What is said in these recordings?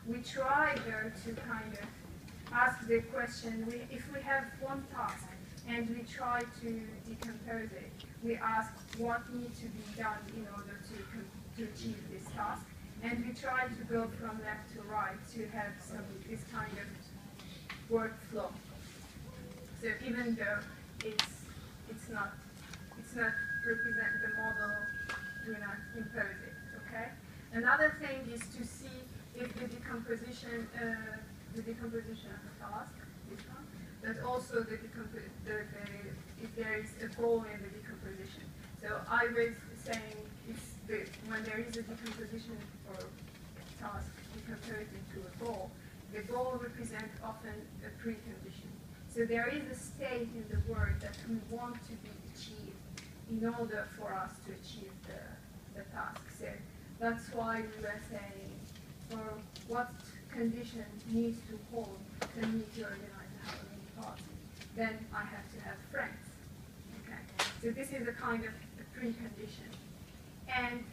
we try though to kind of ask the question, if we have one task and we try to decompose it, we ask what needs to be done in order to achieve this task, and we try to go from left to right to have this kind of workflow. So even though it's not represent the model, do not impose it. Okay. Another thing is to see if the decomposition of the task, this one, but also if there is a goal in the decomposition. So I was saying when there is a decomposition or task decomposed into a goal, the goal represents often a precondition. So there is a state in the work that we want to be achieved in order for us to achieve the task. So that's why we were saying, for what condition needs to hold for me to organize a Halloween party, then I have to have friends. Okay. So this is a kind of a precondition. And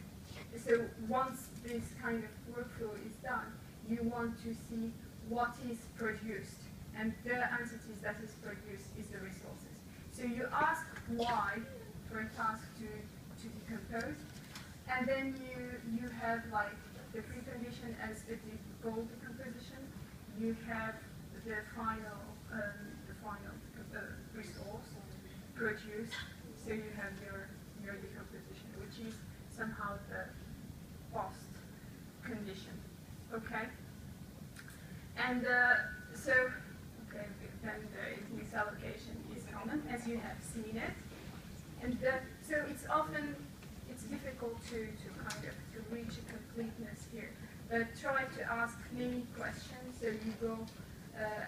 so once this kind of workflow is done, you want to see what is produced, and the entities that is produced is the resources. So you ask why for a task to decompose, and then you have like the precondition as the goal decomposition. You have the final resource produced. So you have your decomposition, which is somehow the post condition. Okay. And then the misallocation is common, as you have seen it. And so it's difficult to reach a completeness here. But try to ask many questions. So you go,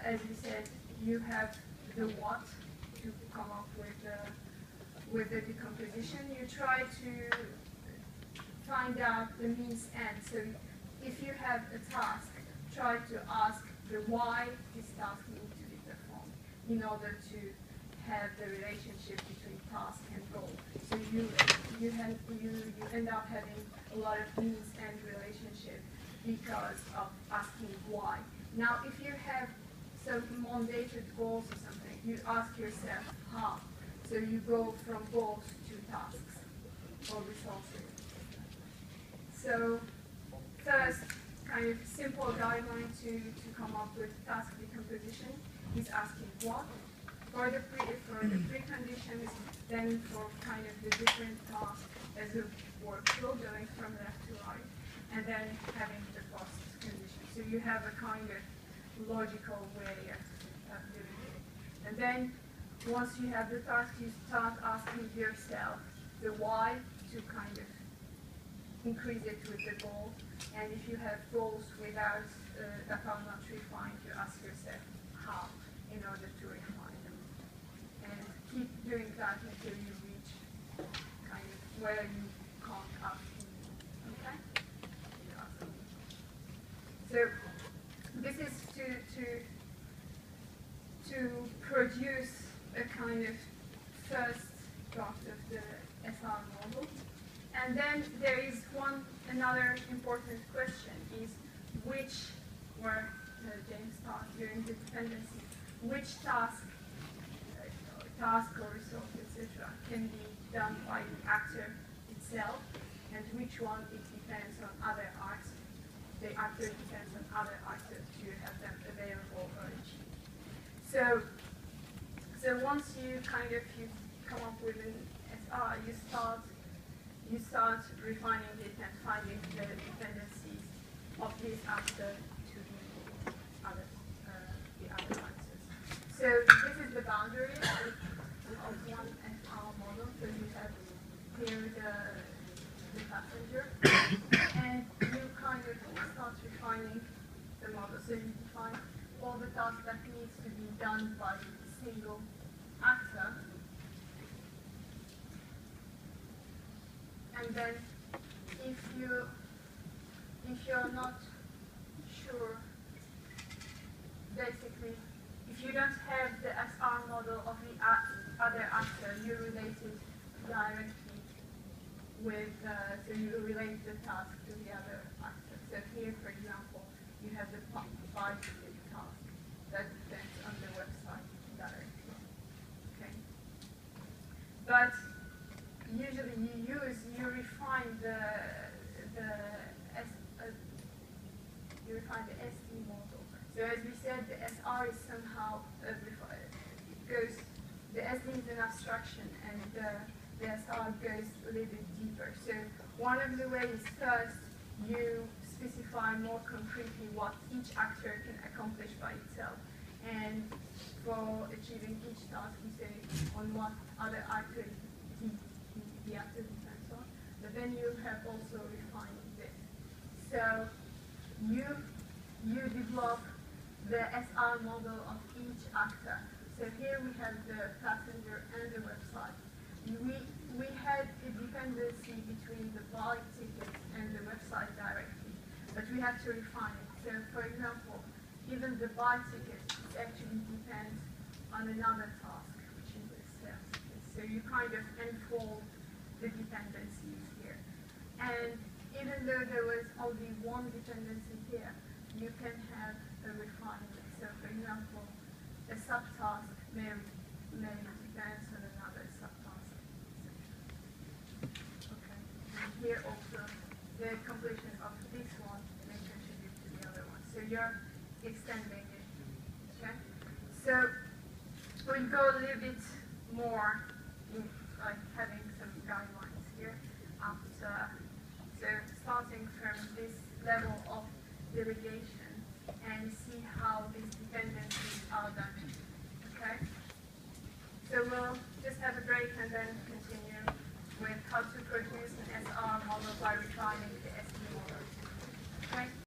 as you said, you have the what to come up with the decomposition. You try to find out the means end. So if you have a task, try to ask the why this task needs to be performed in order to have the relationship between task and goal. So you end up having a lot of means end relationship because of asking why. Now, if you have some mandated goals or something, you ask yourself how. So you go from goals to tasks or resources. So first, kind of simple guideline to come up with task decomposition is asking what for the preconditions, then for kind of the different tasks as a workflow going from left to right, and then having the post condition. So you have a kind of logical way of doing it. And then once you have the task, you start asking yourself the why to kind of increase it with the goal. And if you have goals without that are not refined, you ask yourself how in order to refine them. And keep doing that until you reach kind of where you can't ask anymore. Okay? So this is to produce a kind of first draft of the SR model. And then there is another important question is where James started during the dependency, which task or resource, etc., can be done by the actor itself, and which one it depends on other actors. The actor depends on other actors to have them available or achieved. So once you come up with an SR, you start refining it and finding the dependencies of this actor to the other actors. So this is the boundary of one SR model. So you have here the passenger, and you kind of start refining the model. So you define all the tasks that needs to be done by a single actor. And then if you're not sure, basically, if you don't have the SR model of the other actor, you relate it directly with, so you relate the task to the other actor. So here, for example, you have the by-ticket task. That depends on the website directly. Okay. But usually you refine the SD model. So as we said, the SR is somehow the SD is an abstraction, and the SR goes a little bit deeper. So one of the ways first you specify more concretely what each actor can accomplish by itself, and for achieving each task you say on what other actor the actor depends on. But then you have also refined this. So you develop the SR model of each actor. So here we have the passenger and the website. We had a dependency between the buy ticket and the website directly, but we had to refine it. So for example, even the buy ticket actually depends on another task, which is the sales ticket. So you kind of enfold the dependencies here. And even though there was only one dependency here, you can have a refinement. So for example, a subtask may depend on another subtask. Okay. And here also, the completion of this one may contribute to the other one. So you're extending it. Okay. So we'll go a little bit more in like having some guidelines here. So starting from this level of delegation and see how these dependencies are done. Okay? So we'll just have a break and then continue with how to produce an SR model by refining the SD